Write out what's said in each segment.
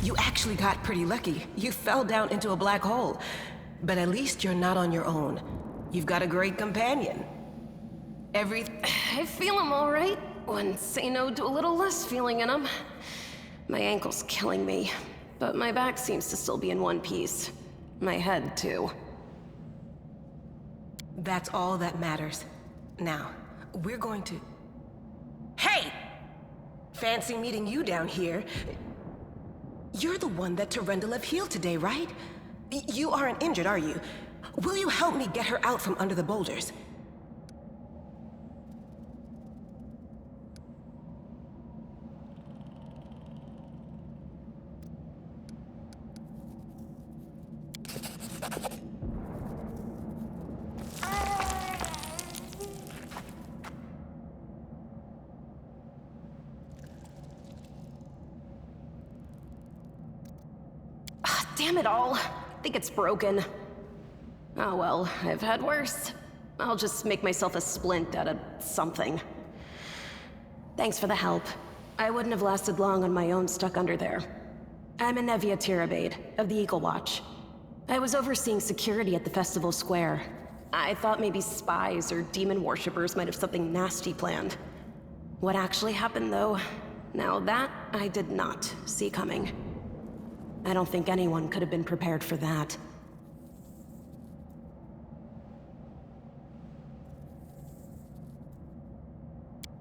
You actually got pretty lucky. You fell down into a black hole. But at least you're not on your own. You've got a great companion. I feel him all right. When say no to a little less feeling in him. My ankle's killing me, but my back seems to still be in one piece. My head, too. That's all that matters. Now, we're going to... Hey! Fancy meeting you down here. You're the one that Terendelev healed today, right? You aren't injured, are you? Will you help me get her out from under the boulders? Damn it all. I think it's broken. Oh well, I've had worse. I'll just make myself a splint out of something. Thanks for the help. I wouldn't have lasted long on my own stuck under there. I'm Anevia Tirabade, of the Eagle Watch. I was overseeing security at the festival square. I thought maybe spies or demon worshippers might have something nasty planned. What actually happened though, now that I did not see coming. I don't think anyone could have been prepared for that.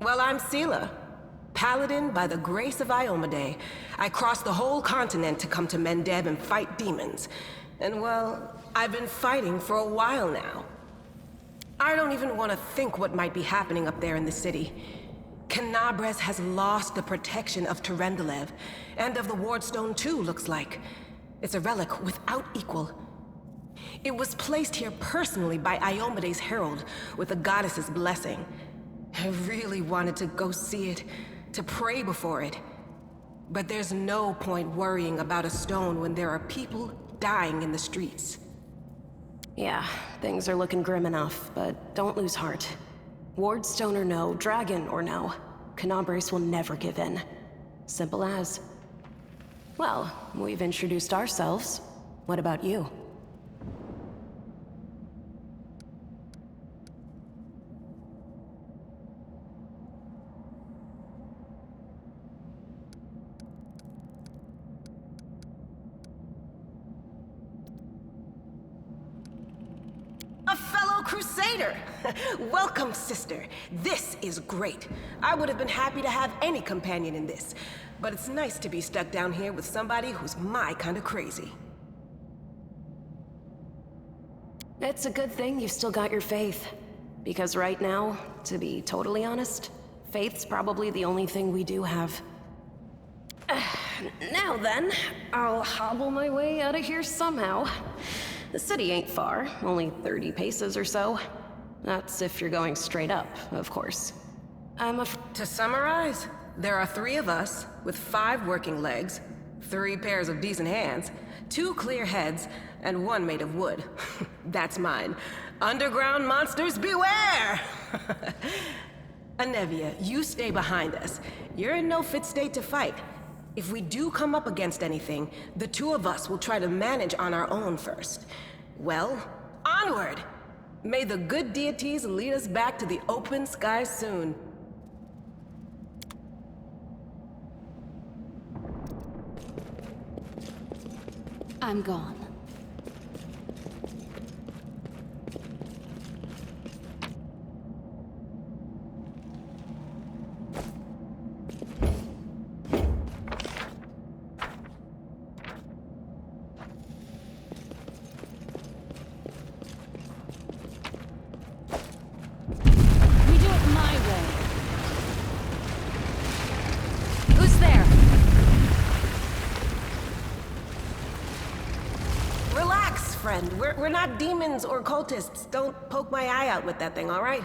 Well, I'm Sela, Paladin by the grace of Iomade. I crossed the whole continent to come to Mendeb and fight demons. And well, I've been fighting for a while now. I don't even want to think what might be happening up there in the city. Canabres has lost the protection of Terendelev, and of the Wardstone too, looks like. It's a relic without equal. It was placed here personally by Iomade's herald, with the goddess's blessing. I really wanted to go see it, to pray before it. But there's no point worrying about a stone when there are people dying in the streets. Yeah, things are looking grim enough, but don't lose heart. Wardstone or no, dragon or no, Canabres will never give in. Simple as. Well, we've introduced ourselves. What about you? A fellow crusader! Welcome, sister. This is great. I would have been happy to have any companion in this, but it's nice to be stuck down here with somebody who's my kind of crazy. It's a good thing you've still got your faith. Because right now, to be totally honest, faith's probably the only thing we do have. Now then, I'll hobble my way out of here somehow. The city ain't far, only 30 paces or so. That's if you're going straight up, of course. To summarize, there are 3 of us, with 5 working legs, 3 pairs of decent hands, 2 clear heads, and 1 made of wood. That's mine. Underground monsters beware! Anevia, you stay behind us. You're in no fit state to fight. If we do come up against anything, the 2 of us will try to manage on our own first. Well, onward! May the good deities lead us back to the open sky soon. I'm gone. We're not demons or cultists. Don't poke my eye out with that thing, all right?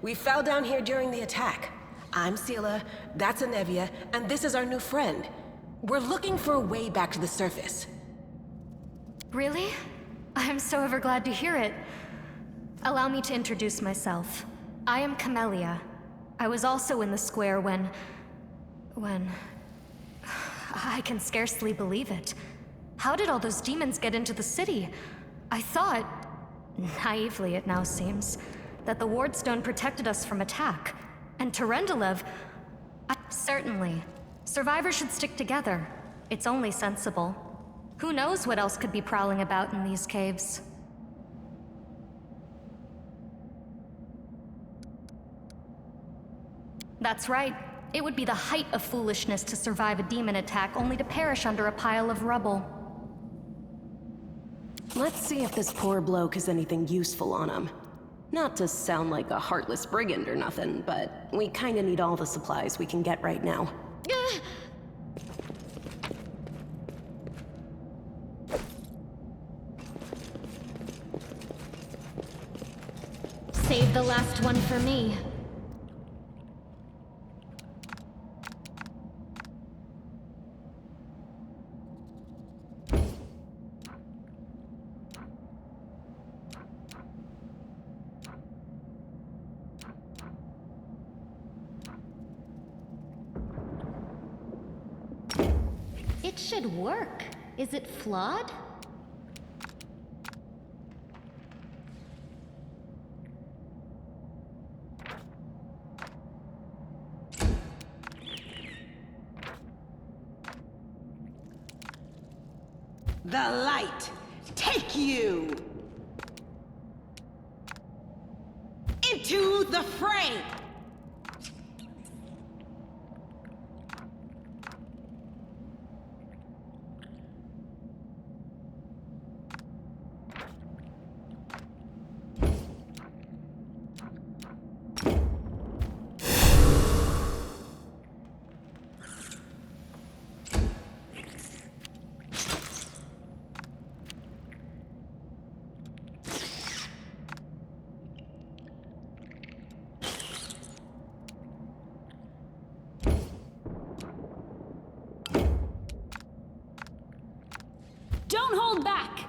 We fell down here during the attack. I'm Sela, that's Anevia, and this is our new friend. We're looking for a way back to the surface. Really? I'm so ever glad to hear it. Allow me to introduce myself. I am Camellia. I was also in the square when... I can scarcely believe it. How did all those demons get into the city? I thought, naively it now seems, that the Wardstone protected us from attack. And Terendelev... Certainly. Survivors should stick together. It's only sensible. Who knows what else could be prowling about in these caves? That's right. It would be the height of foolishness to survive a demon attack only to perish under a pile of rubble. Let's see if this poor bloke has anything useful on him. Not to sound like a heartless brigand or nothing, but we kinda need all the supplies we can get right now. Save the last one for me. It should work. Is it flawed? The light, take you! Into the fray! Don't hold back!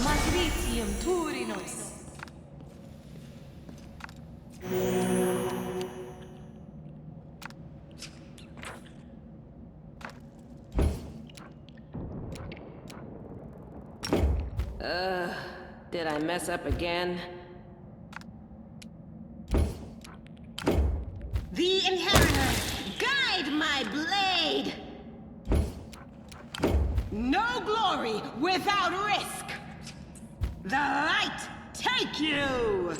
Matricium Turinos. Did I mess up again? The Inheritor, guide my blade! No glory without risk! The light, take you!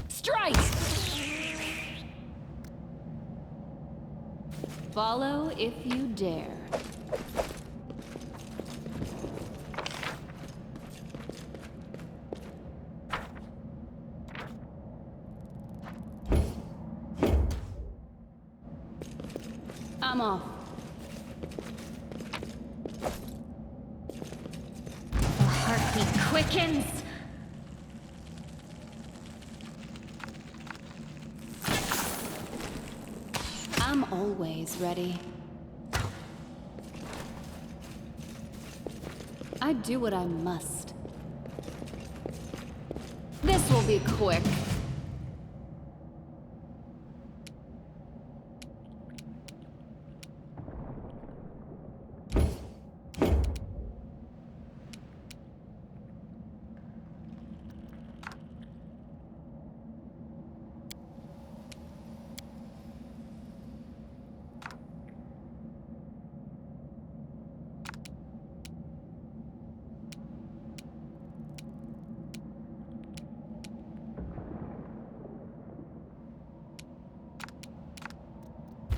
Strike! Follow if you dare. I'm off. The heartbeat quickens! I'm always ready. I do what I must. This will be quick.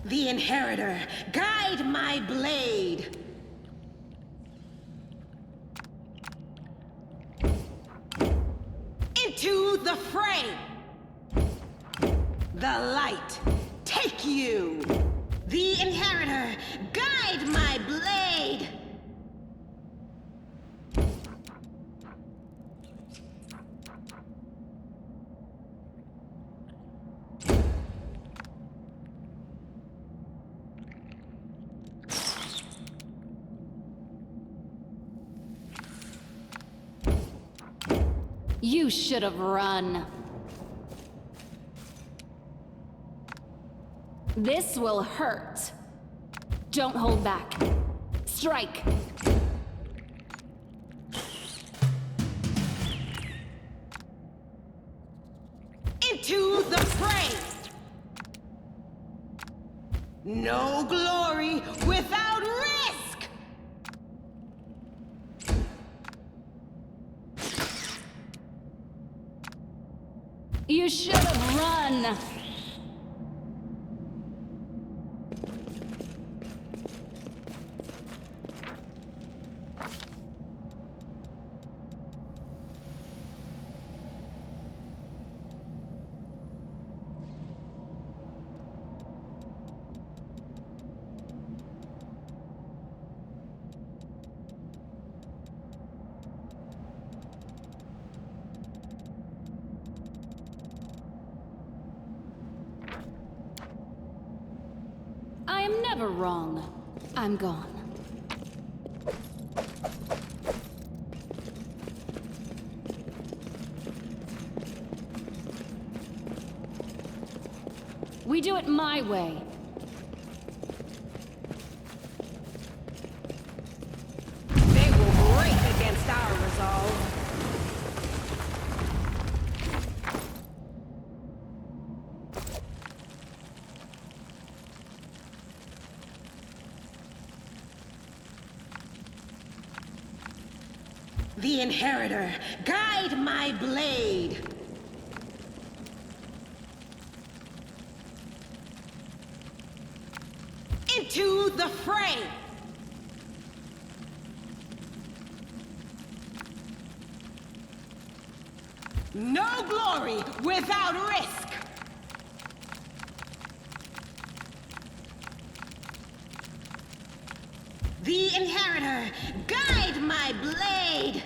The Inheritor, guide my blade! Into the fray! The light, take you! The Inheritor, guide my blade! You should have run. This will hurt. Don't hold back. Strike. Into the fray! No glory without risk! You should have run. I am never wrong. I'm gone. We do it my way. They will break against our resolve. The Inheritor, guide my blade! Into the fray! No glory without risk! The Inheritor, guide my blade!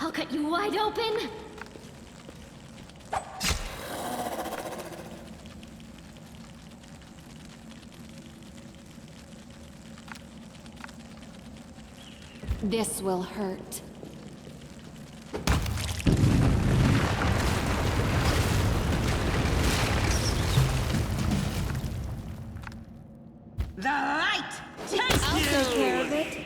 I'll cut you wide open! This will hurt. The light takes I'll you! take care of it.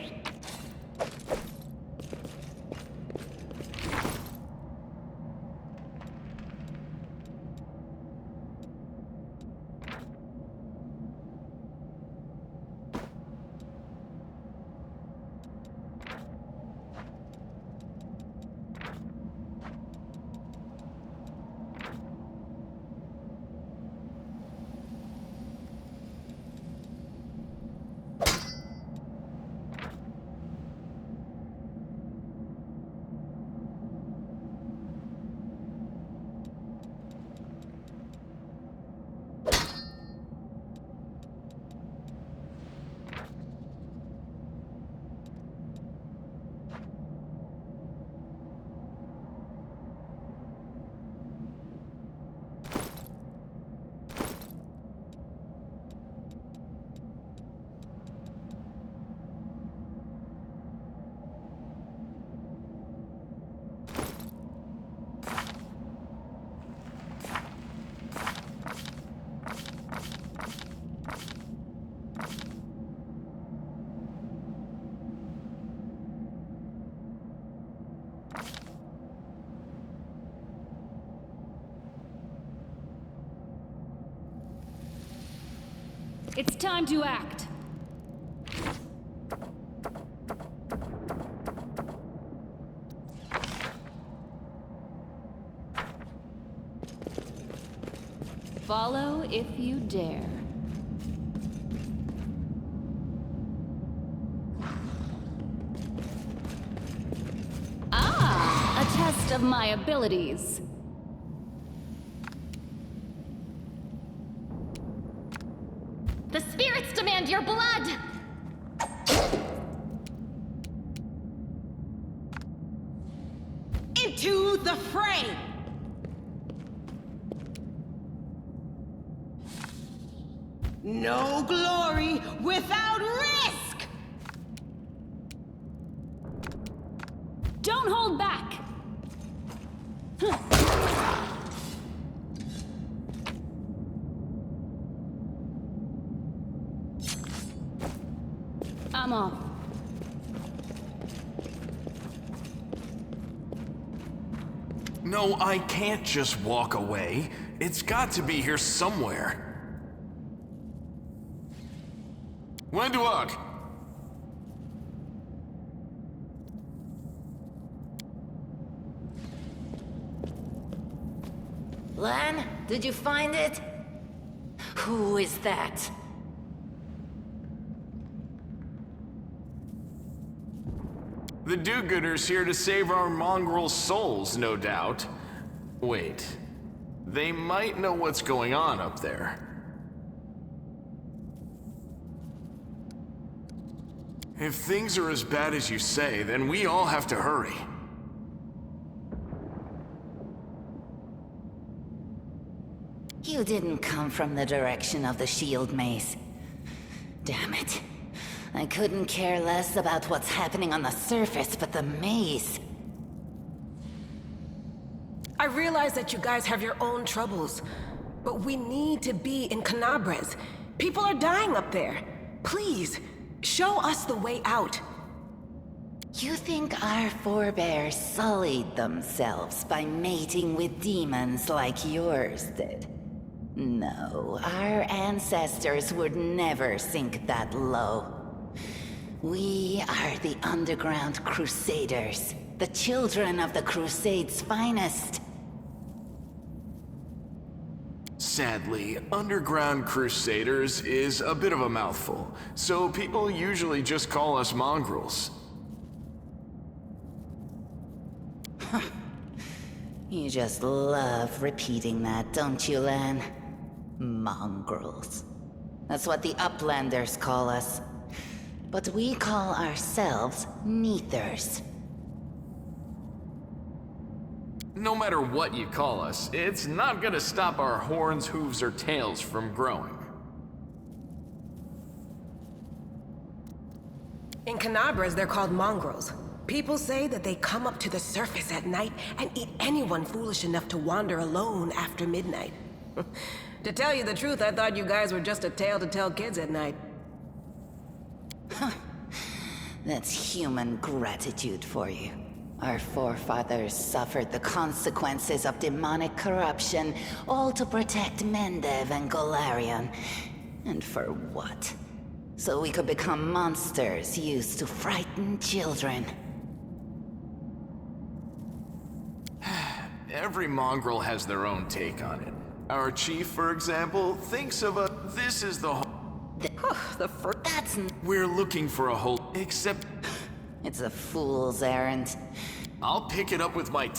It's time to act. Follow if you dare. Ah, a test of my abilities. The spirits demand your blood! Into the fray! No glory without risk! I'm off. No, I can't just walk away. It's got to be here somewhere. Wenduok! Lan, did you find it? Who is that? The do-gooders here to save our mongrel souls, no doubt. Wait, they might know what's going on up there. If things are as bad as you say, then we all have to hurry. You didn't come from the direction of the shield maze. Damn it. I couldn't care less about what's happening on the surface, but the maze... I realize that you guys have your own troubles, but we need to be in Canabres. People are dying up there. Please, show us the way out. You think our forebears sullied themselves by mating with demons like yours did? No, our ancestors would never sink that low. We are the Underground Crusaders, the children of the Crusade's finest. Sadly, Underground Crusaders is a bit of a mouthful, so people usually just call us mongrels. You just love repeating that, don't you, Lan? Mongrels. That's what the Uplanders call us. But we call ourselves Neathers. No matter what you call us, it's not gonna stop our horns, hooves, or tails from growing. In Canabres, they're called mongrels. People say that they come up to the surface at night and eat anyone foolish enough to wander alone after midnight. To tell you the truth, I thought you guys were just a tale to tell kids at night. That's human gratitude for you. Our forefathers suffered the consequences of demonic corruption, all to protect Mendev and Golarion. And for what? So we could become monsters used to frighten children. Every mongrel has their own take on it. Our chief, for example, thinks of this is the whole... That's... We're looking for a whole... Except... It's a fool's errand. I'll pick it up with my...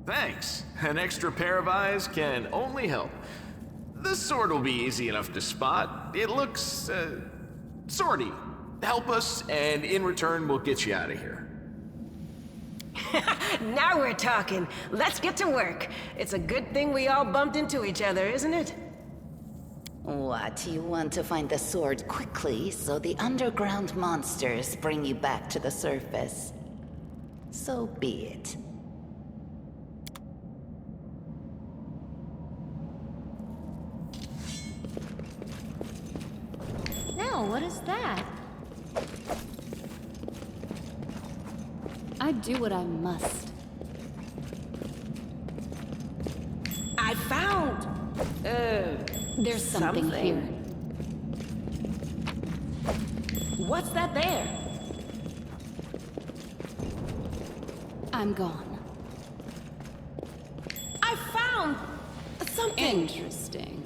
Thanks. An extra pair of eyes can only help. The sword will be easy enough to spot. It looks, swordy. Help us, and in return, we'll get you out of here. Now we're talking. Let's get to work. It's a good thing we all bumped into each other, isn't it? What, you want to find the sword quickly, so the underground monsters bring you back to the surface? So be it. Now, what is that? I do what I must. I found... There's something here. What's that there? I'm gone. I found... something. Interesting.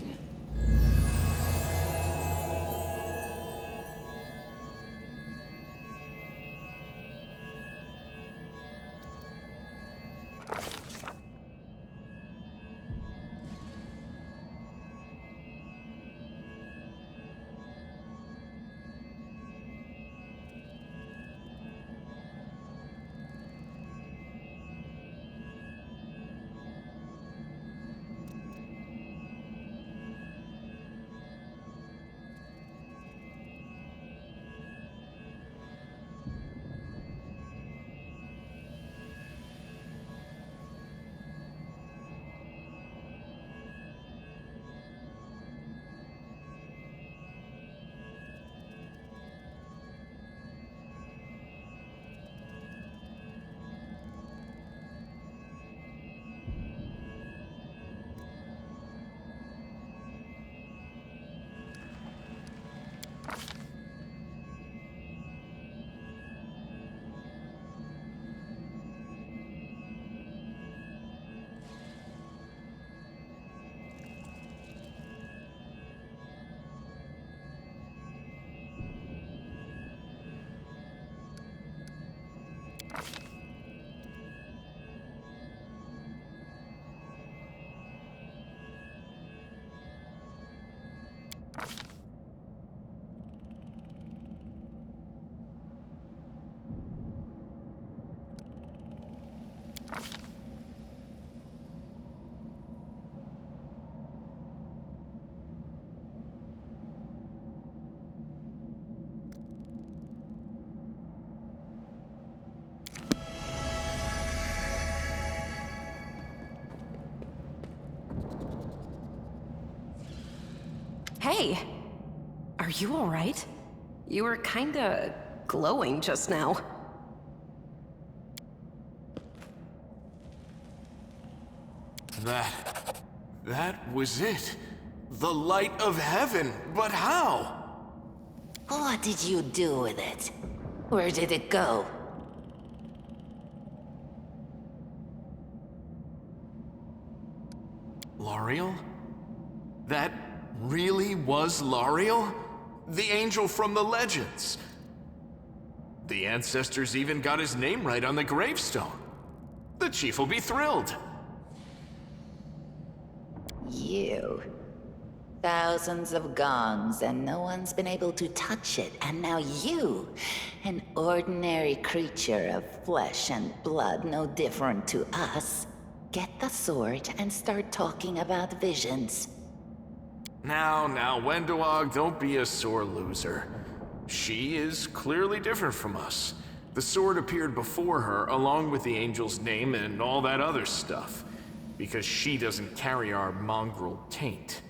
Hey! Are you alright? You were kinda glowing just now. That was it. The light of heaven, but how? What did you do with it? Where did it go? L'Ariel? That really was L'Ariel? The angel from the legends. The ancestors even got his name right on the gravestone. The chief will be thrilled. You. Thousands of gongs and no one's been able to touch it, and now you, an ordinary creature of flesh and blood no different to us, get the sword and start talking about visions. Now, Wendoag, don't be a sore loser. She is clearly different from us. The sword appeared before her, along with the angel's name and all that other stuff, because she doesn't carry our mongrel taint.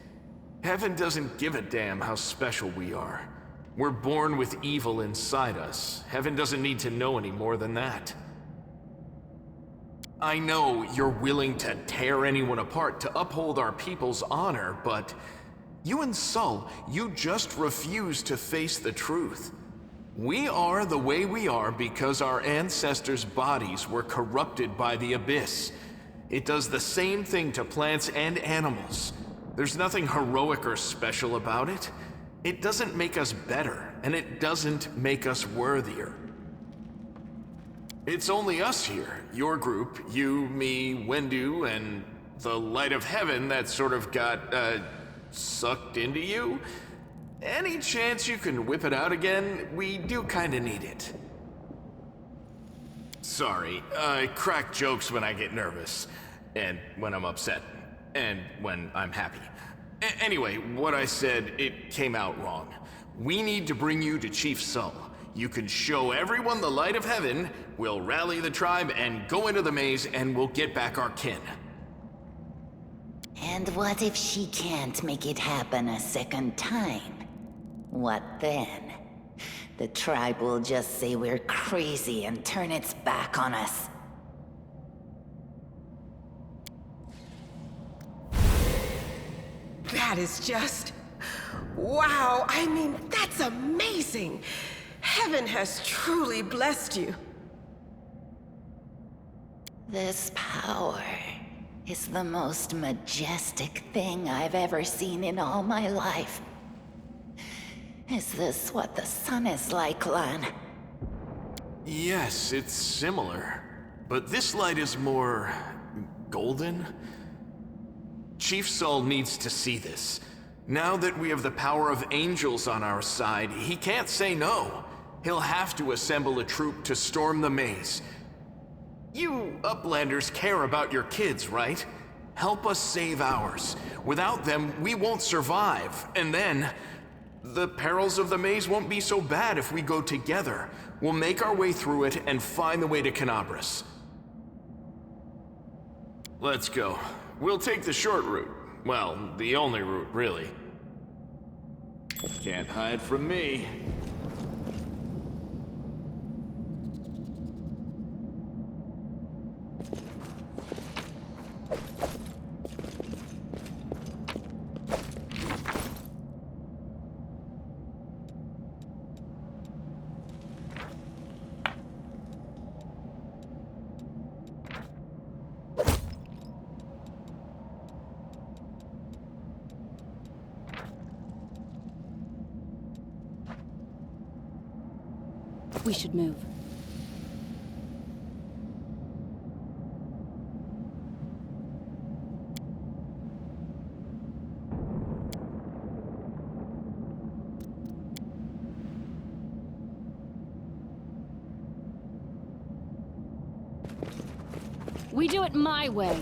Heaven doesn't give a damn how special we are. We're born with evil inside us. Heaven doesn't need to know any more than that. I know you're willing to tear anyone apart to uphold our people's honor, but you and Sol, you just refuse to face the truth. We are the way we are because our ancestors' bodies were corrupted by the Abyss. It does the same thing to plants and animals. There's nothing heroic or special about it. It doesn't make us better, and it doesn't make us worthier. It's only us here, your group, you, me, Wendu, and the light of heaven that sort of got, sucked into you. Any chance you can whip it out again? We do kinda need it. Sorry, I crack jokes when I get nervous, and when I'm upset, and when I'm happy. Anyway, what I said, it came out wrong. We need to bring you to Chief Sol. You can show everyone the light of heaven, we'll rally the tribe and go into the maze, and we'll get back our kin. And what if she can't make it happen a second time? What then? The tribe will just say we're crazy and turn its back on us. That is just... wow, I mean, that's amazing! Heaven has truly blessed you. This power is the most majestic thing I've ever seen in all my life. Is this what the sun is like, Lan? Yes, it's similar. But this light is more... golden? Chief Sol needs to see this. Now that we have the power of angels on our side, he can't say no. He'll have to assemble a troop to storm the maze. You Uplanders care about your kids, right? Help us save ours. Without them, we won't survive. And then, the perils of the maze won't be so bad if we go together. We'll make our way through it and find the way to Canabras. Let's go. We'll take the short route. Well, the only route, really. Can't hide from me. We should move. We do it my way.